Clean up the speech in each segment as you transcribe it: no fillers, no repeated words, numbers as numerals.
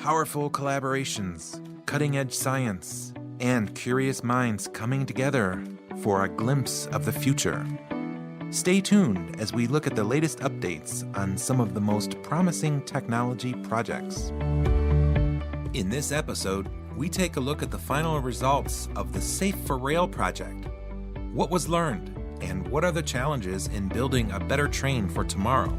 Powerful collaborations, cutting-edge science, and curious minds coming together for a glimpse of the future. Stay tuned as we look at the latest updates on some of the most promising technology projects. In this episode, we take a look at the final results of the Safe4RAIL project. What was learned, and what are the challenges in building a better train for tomorrow?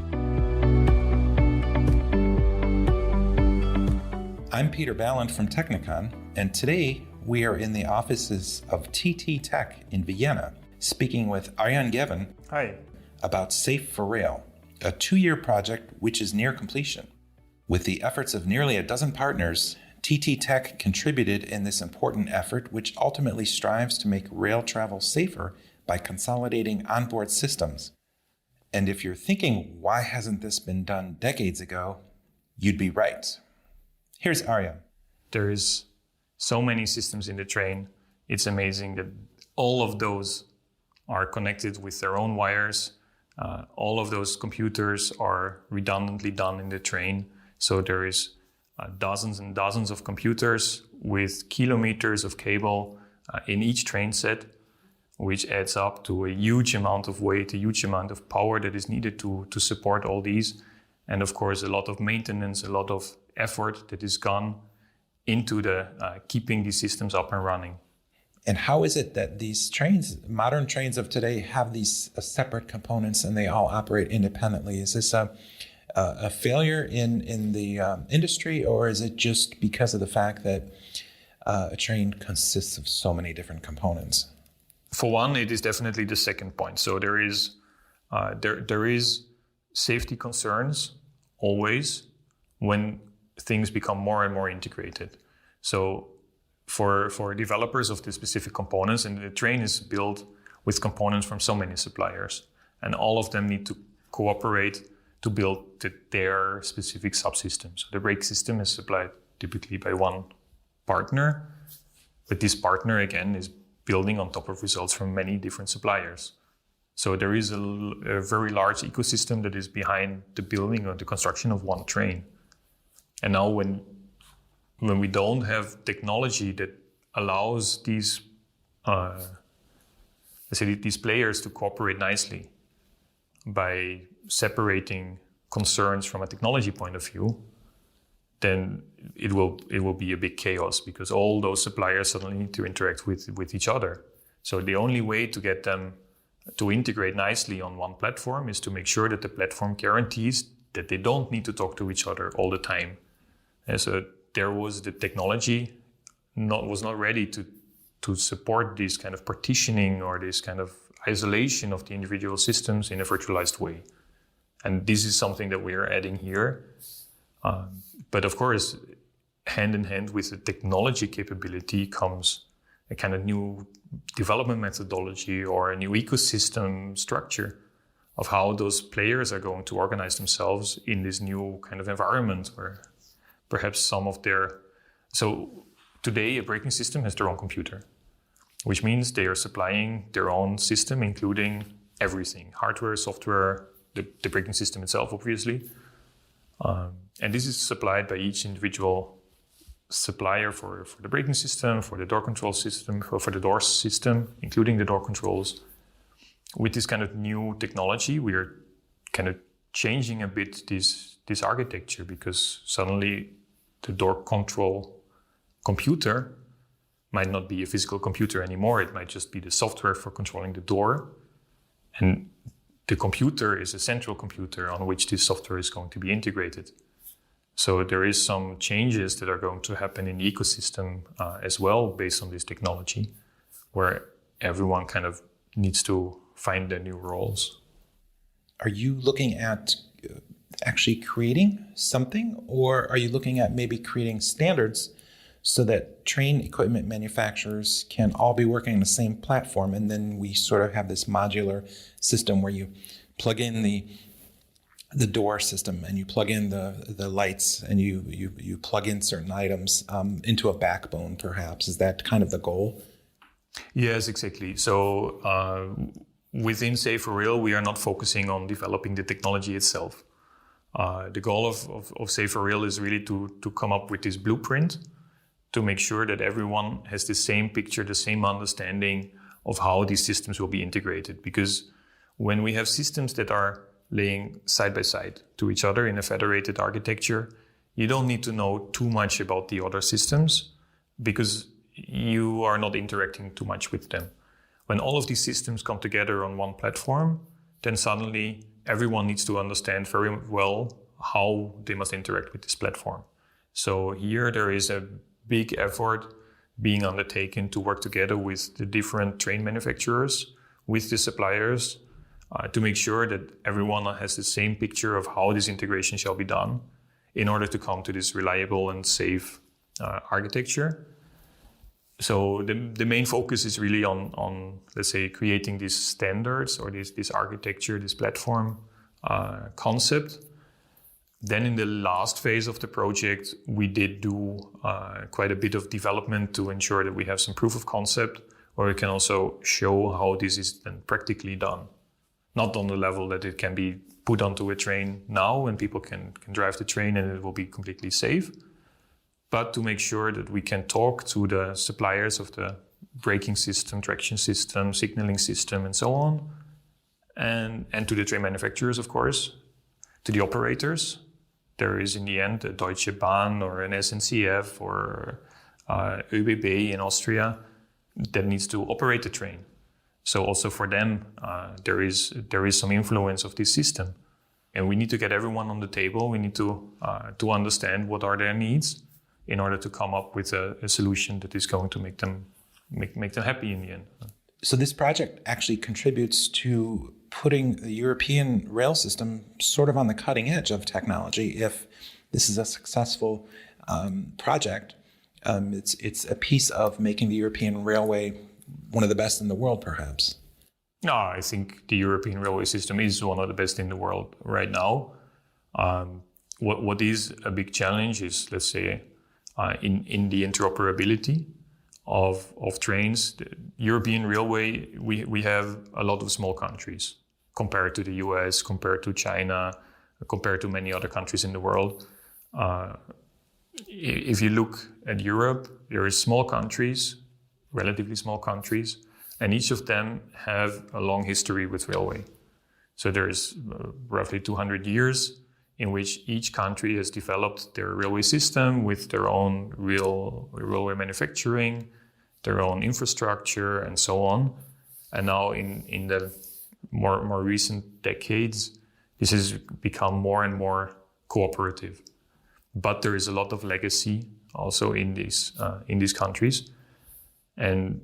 I'm Peter Balland from Technicon, and today we are in the offices of TTTech in Vienna, speaking with Arjan Geven about Safe4RAIL, a 2-year project which is near completion. With the efforts of nearly a dozen partners, TTTech contributed in this important effort, which ultimately strives to make rail travel safer by consolidating onboard systems. And if you're thinking, why hasn't this been done decades ago, you'd be right. Here's Arjan. There is so many systems in the train. It's amazing that all of those are connected with their own wires. All of those computers are redundantly done in the train. So there is dozens and dozens of computers with kilometers of cable in each train set, which adds up to a huge amount of weight, a huge amount of power that is needed to support all these. And of course, a lot of maintenance, a lot of effort that is gone into the keeping these systems up and running. And how is it that these trains, modern trains of today, have these separate components and they all operate independently? Is this a failure in the industry, or is it just because of the fact that a train consists of so many different components? For one, it is definitely the second point. So there is safety concerns always when things become more and more integrated. So for developers of the specific components, and the train is built with components from so many suppliers, and all of them need to cooperate to build their specific subsystems. So the brake system is supplied typically by one partner, but this partner again is building on top of results from many different suppliers. So there is a very large ecosystem that is behind the building or the construction of one train. And now when we don't have technology that allows these these players to cooperate nicely by separating concerns from a technology point of view, then it will be a big chaos, because all those suppliers suddenly need to interact with each other. So the only way to get them to integrate nicely on one platform is to make sure that the platform guarantees that they don't need to talk to each other all the time. And so there was the technology was not ready to support this kind of partitioning or this kind of isolation of the individual systems in a virtualized way. And this is something that we are adding here. But of course, hand in hand with the technology capability comes a kind of new development methodology or a new ecosystem structure of how those players are going to organize themselves in this new kind of environment, where perhaps so today a braking system has their own computer, which means they are supplying their own system, including everything, hardware, software, the braking system itself, obviously. And this is supplied by each individual supplier for the braking system, for the door control system, for the door system, including the door controls. With this kind of new technology, we are kind of changing a bit this architecture, because suddenly the door control computer might not be a physical computer anymore. It might just be the software for controlling the door. And the computer is a central computer on which this software is going to be integrated. So there is some changes that are going to happen in the ecosystem as well, based on this technology, where everyone kind of needs to find their new roles. Are you looking at actually creating something, or are you looking at maybe creating standards so that train equipment manufacturers can all be working on the same platform, and then we sort of have this modular system where you plug in the door system and you plug in the lights and you plug in certain items into a backbone, perhaps? Is that kind of the goal? Yes, exactly. So within Safe4RAIL, we are not focusing on developing the technology itself. The goal of Safe4RAIL is really to come up with this blueprint to make sure that everyone has the same picture, the same understanding of how these systems will be integrated. Because when we have systems that are laying side by side to each other in a federated architecture, you don't need to know too much about the other systems because you are not interacting too much with them. When all of these systems come together on one platform, then suddenly everyone needs to understand very well how they must interact with this platform. So here there is a big effort being undertaken to work together with the different train manufacturers, with the suppliers, to make sure that everyone has the same picture of how this integration shall be done in order to come to this reliable and safe architecture. So the main focus is really on let's say, creating these standards or this architecture, this platform concept. Then in the last phase of the project, we did do quite a bit of development to ensure that we have some proof of concept, where we can also show how this is then practically done. Not on the level that it can be put onto a train now and people can drive the train and it will be completely safe, but to make sure that we can talk to the suppliers of the braking system, traction system, signaling system, and so on, and to the train manufacturers, of course, to the operators. There is in the end a Deutsche Bahn or an SNCF or ÖBB in Austria that needs to operate the train. So also for them, there is some influence of this system, and we need to get everyone on the table. We need to understand what are their needs in order to come up with a solution that is going to make them happy in the end. So this project actually contributes to putting the European rail system sort of on the cutting edge of technology. If this is a successful project, it's a piece of making the European railway one of the best in the world, perhaps. No, I think the European railway system is one of the best in the world right now. What is a big challenge is, let's say, in the interoperability of trains. The European railway, we have a lot of small countries compared to the US, compared to China, compared to many other countries in the world. If you look at Europe, there are small countries, relatively small countries, and each of them have a long history with railway. So there is roughly 200 years in which each country has developed their railway system with their own railway manufacturing, their own infrastructure, and so on. And now in the more recent decades, this has become more and more cooperative. But there is a lot of legacy also in these countries. And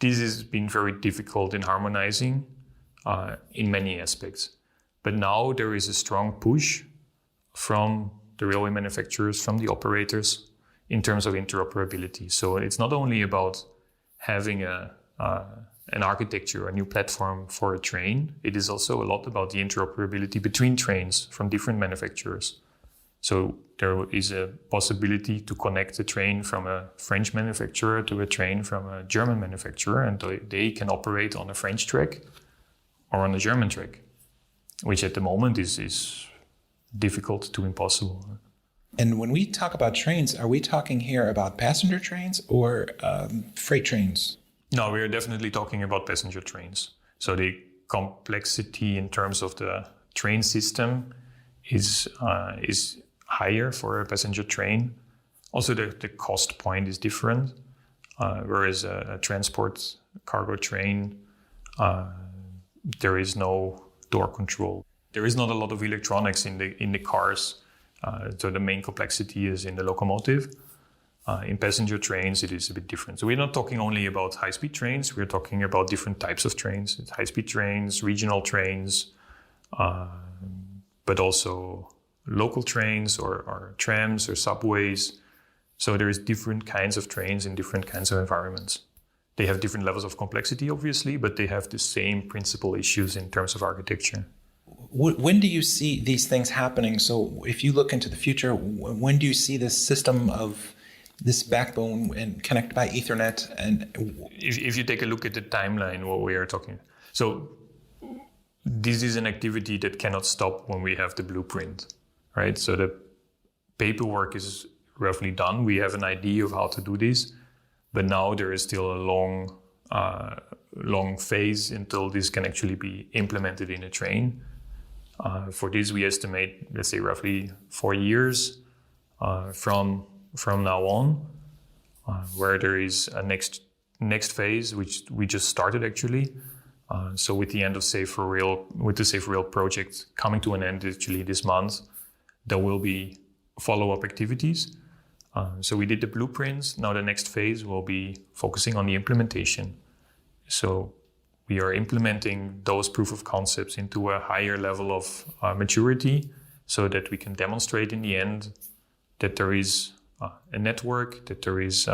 this has been very difficult in harmonizing in many aspects. But now there is a strong push from the railway manufacturers, from the operators, in terms of interoperability. So it's not only about having an architecture, a new platform for a train. It is also a lot about the interoperability between trains from different manufacturers. So there is a possibility to connect a train from a French manufacturer to a train from a German manufacturer, and they can operate on a French track or on a German track, which at the moment is difficult to impossible. And when we talk about trains, are we talking here about passenger trains or freight trains? No, we are definitely talking about passenger trains. So the complexity in terms of the train system is higher for a passenger train. Also, the cost point is different. Whereas a transport cargo train, there is no door control. There is not a lot of electronics in the cars. So the main complexity is in the locomotive. In passenger trains, it is a bit different. So we're not talking only about high-speed trains. We're talking about different types of trains. It's high-speed trains, regional trains, but also local trains or trams or subways. So there is different kinds of trains in different kinds of environments. They have different levels of complexity, obviously, but they have the same principal issues in terms of architecture. When do you see these things happening? So if you look into the future, when do you see this system of this backbone and connect by Ethernet? And if you take a look at the timeline, what we are talking, so this is an activity that cannot stop when we have the blueprint, right? So the paperwork is roughly done. We have an idea of how to do this, but now there is still a long phase until this can actually be implemented in a train. For this, we estimate, let's say, roughly 4 years from now on, where there is a next phase, which we just started actually. So with the end of Safe4RAIL, with the Safe4RAIL project coming to an end actually this month, there will be follow-up activities. So we did the blueprints. Now the next phase will be focusing on the implementation. So we are implementing those proof of concepts into a higher level of maturity so that we can demonstrate in the end that there is a network, that there is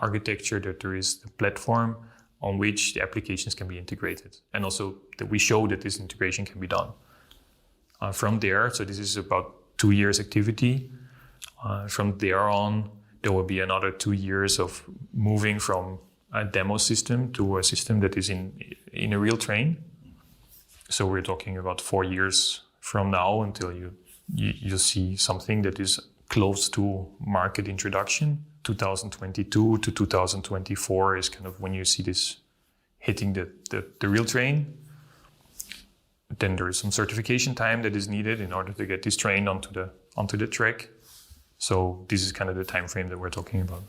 architecture, that there is the platform on which the applications can be integrated. And also that we show that this integration can be done. From there, so this is about 2 years activity. From there on, there will be another 2 years of moving from a demo system to a system that is in a real train. So we're talking about 4 years from now until you see something that is close to market introduction. 2022 to 2024 is kind of when you see this hitting the real train. Then there is some certification time that is needed in order to get this train onto the track. So this is kind of the time frame that we're talking about.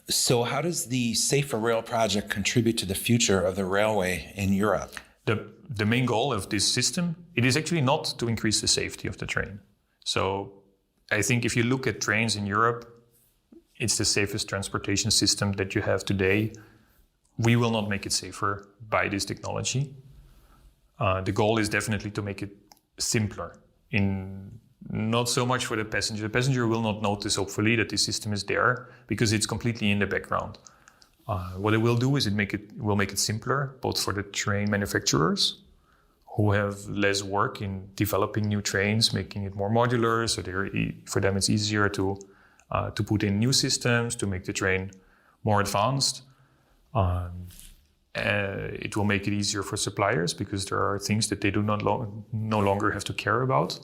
So how does the Safe4RAIL project contribute to the future of the railway in Europe? The main goal of this system, it is actually not to increase the safety of the train. So I think if you look at trains in Europe, it's the safest transportation system that you have today. We will not make it safer by this technology. The goal is definitely to make it simpler, not so much for the passenger. The passenger will not notice, hopefully, that this system is there because it's completely in the background. What it will do is it will make it simpler, both for the train manufacturers, who have less work in developing new trains, making it more modular, so for them it's easier to put in new systems, to make the train more advanced. It will make it easier for suppliers because there are things that they do no longer have to care about.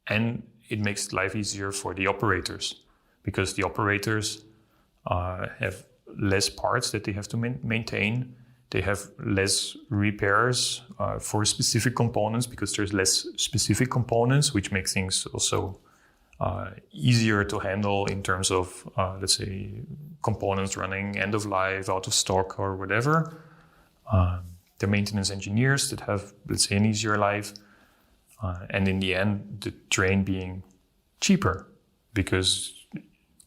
And it makes life easier for the operators because the operators have less parts that they have to maintain. They have less repairs for specific components because there's less specific components, which make things also easier to handle in terms of, let's say, components running end of life, out of stock or whatever. The maintenance engineers that have, let's say, an easier life. And in the end, the train being cheaper because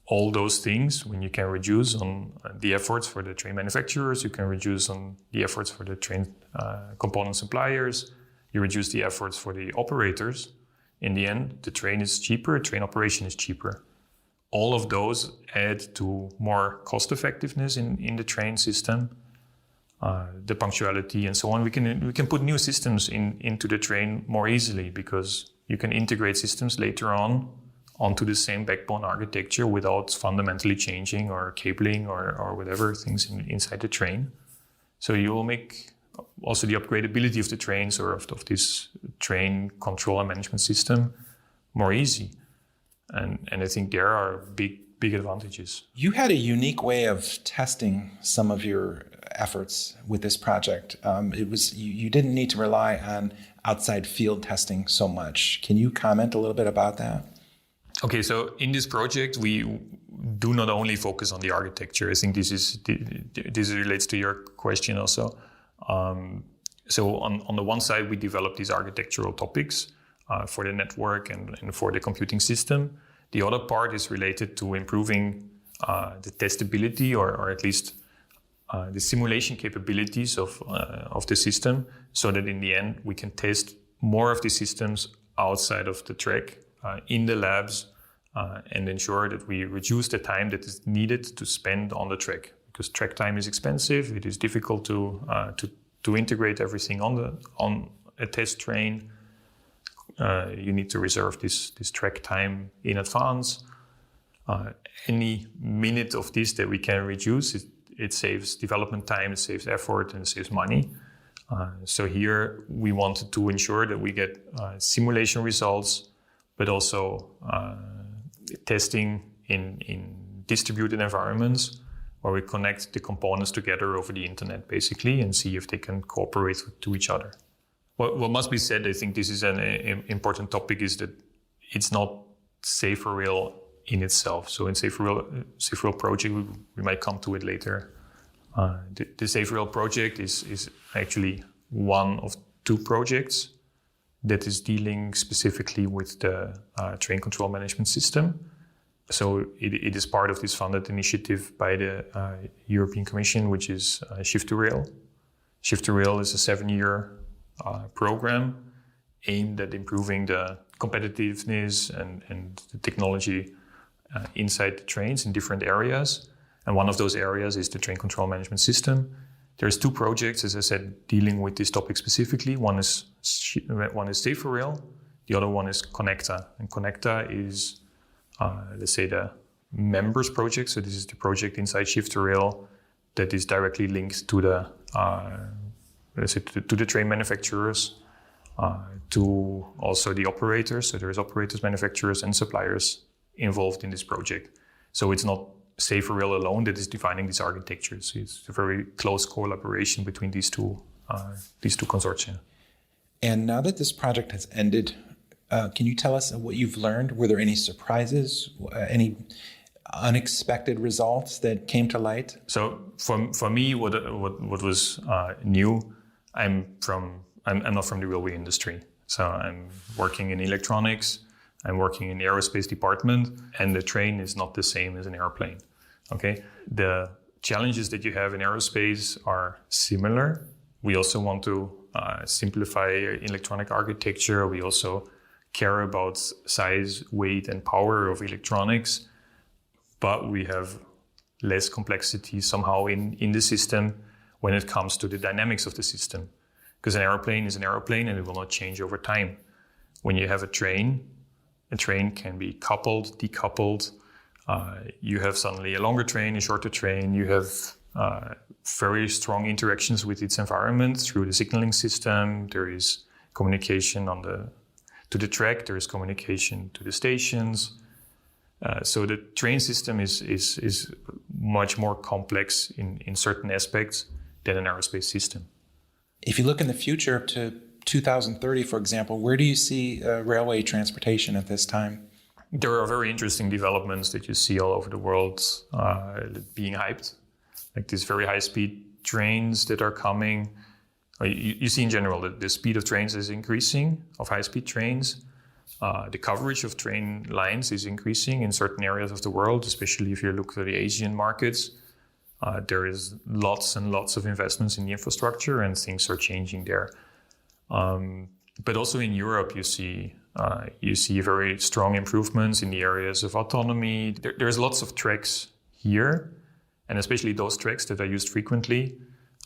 all those things, when you can reduce on the efforts for the train manufacturers, you can reduce on the efforts for the train component suppliers, you reduce the efforts for the operators. In the end, the train is cheaper, train operation is cheaper. All of those add to more cost effectiveness in the train system, the punctuality and so on. We can put new systems into the train more easily because you can integrate systems later on onto the same backbone architecture without fundamentally changing or cabling or whatever things inside the train. So you will make also the upgradability of the trains or of this train control and management system more easy. And I think there are big advantages. You had a unique way of testing some of your efforts with this project. You didn't need to rely on outside field testing so much. Can you comment a little bit about that? Okay, so in this project, we do not only focus on the architecture. I think this relates to your question also. So on the one side, we develop these architectural topics for the network and for the computing system. The other part is related to improving the testability or at least the simulation capabilities of the system so that in the end, we can test more of the systems outside of the track in the labs and ensure that we reduce the time that is needed to spend on the track. Because track time is expensive, it is difficult to integrate everything on a test train. You need to reserve this track time in advance. Any minute of this that we can reduce, it saves development time, it saves effort, and it saves money. So here we wanted to ensure that we get simulation results, but also testing in distributed environments where we connect the components together over the internet, basically, and see if they can cooperate to each other. What must be said, I think this is an important topic, is that it's not Safe4RAIL in itself. So in Safe4RAIL project, we might come to it later. The Safe4RAIL project is actually one of two projects that is dealing specifically with the train control management system. So it is part of this funded initiative by the European Commission, which is Shift2Rail. Shift2Rail is a 7-year program aimed at improving the competitiveness and the technology inside the trains in different areas. And one of those areas is the train control management system. There's two projects, as I said, dealing with this topic specifically. One is Safe4RAIL, the other one is Connecta. And Connecta is, let's say, the members project. So this is the project inside Shift2Rail that is directly linked to the, let's say, to the train manufacturers, to also the operators. So there's operators, manufacturers, and suppliers involved in this project. So it's not Safe4RAIL alone that is defining these architectures. It's a very close collaboration between these two consortia. And now that this project has ended, can you tell us what you've learned? Were there any surprises, any unexpected results that came to light? So for me, what was new, I'm not from the railway industry. So I'm working in electronics. I'm working in the aerospace department, and the train is not the same as an airplane. Okay, the challenges that you have in aerospace are similar. We also want to simplify electronic architecture. We also care about size, weight, and power of electronics, but we have less complexity somehow in the system when it comes to the dynamics of the system. Because an airplane is an airplane and it will not change over time. When you have a train can be coupled, decoupled. You have suddenly a longer train, a shorter train. You have very strong interactions with its environment through the signaling system. There is communication to the track. There is communication to the stations. So the train system is much more complex in certain aspects than an aerospace system. If you look in the future to 2030, for example, where do you see railway transportation at this time? There are very interesting developments that you see all over the world being hyped, like these very high-speed trains that are coming. You see in general that the speed of trains is increasing, of high-speed trains. The coverage of train lines is increasing in certain areas of the world, especially if you look at the Asian markets. There is lots and lots of investments in the infrastructure, and things are changing there. But also in Europe, you see very strong improvements in the areas of autonomy. There's lots of tracks here, and especially those tracks that are used frequently.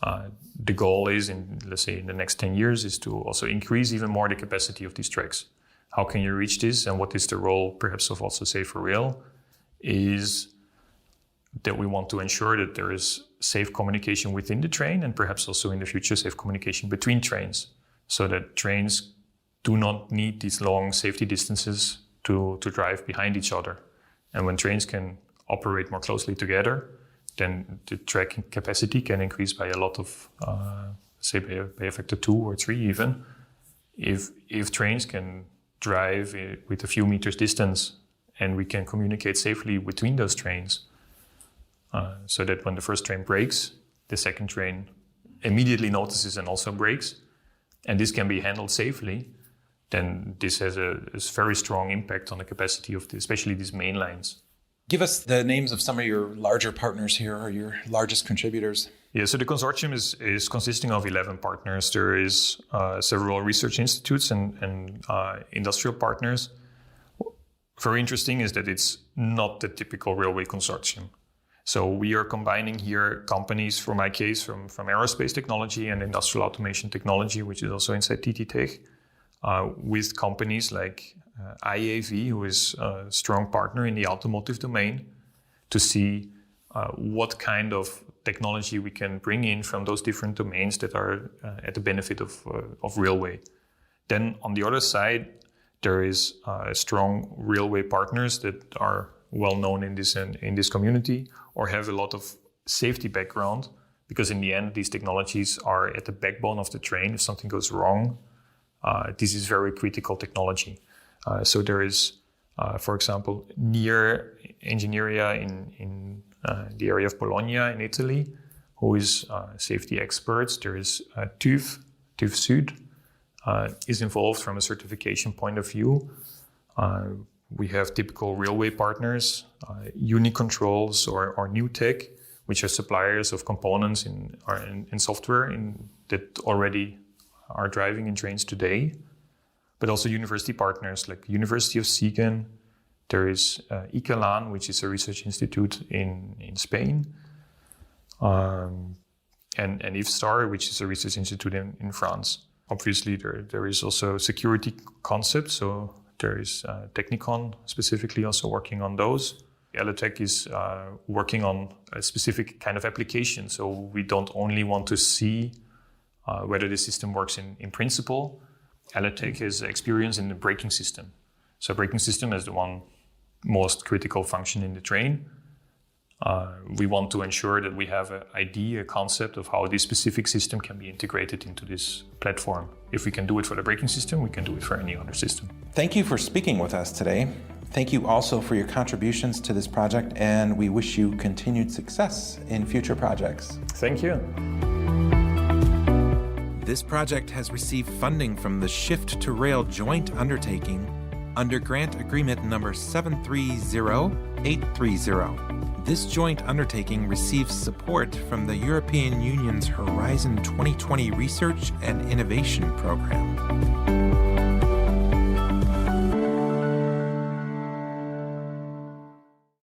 The goal is, let's say, in the next 10 years, is to also increase even more the capacity of these tracks. How can you reach this, and what is the role, perhaps, of also Safe4RAIL? Is that we want to ensure that there is safe communication within the train, and perhaps also in the future safe communication between trains, so that trains do not need these long safety distances to drive behind each other. And when trains can operate more closely together, then the track capacity can increase by a lot of, say by a factor 2 or 3 even. If trains can drive with a few meters distance, and we can communicate safely between those trains, so that when the first train breaks, the second train immediately notices and also brakes, and this can be handled safely, then this has a very strong impact on the capacity of especially these main lines. Give us the names of some of your larger partners here, or your largest contributors. Yeah, so the consortium is consisting of 11 partners. There is several research institutes and industrial partners. Very interesting is that it's not the typical railway consortium. So we are combining here companies, for my case, from aerospace technology and industrial automation technology, which is also inside TTTech, with companies like IAV, who is a strong partner in the automotive domain, to see what kind of technology we can bring in from those different domains that are at the benefit of railway. Then on the other side, there is strong railway partners that are well known in this community or have a lot of safety background, because in the end, these technologies are at the backbone of the train. If something goes wrong, this is very critical technology. So there is, for example, near Engineeria in the area of Bologna in Italy, who is safety experts. There is TÜV Süd is involved from a certification point of view. We have typical railway partners, Unicontrols or New Tech, which are suppliers of components in software that already are driving in trains today. But also university partners like University of Siegen. There is ICALAN, which is a research institute in Spain. And IFSTAR, which is a research institute in France. Obviously, there is also security concepts. So there is Technikon specifically also working on those. ELETEC is working on a specific kind of application. So we don't only want to see whether the system works in principle. ELETEC has experience in the braking system. So braking system is the one most critical function in the train. We want to ensure that we have an idea, a concept of how this specific system can be integrated into this platform. If we can do it for the braking system, we can do it for any other system. Thank you for speaking with us today. Thank you also for your contributions to this project, and we wish you continued success in future projects. Thank you. This project has received funding from the Shift2Rail Joint Undertaking under grant agreement number 730830. This joint undertaking receives support from the European Union's Horizon 2020 Research and Innovation Program.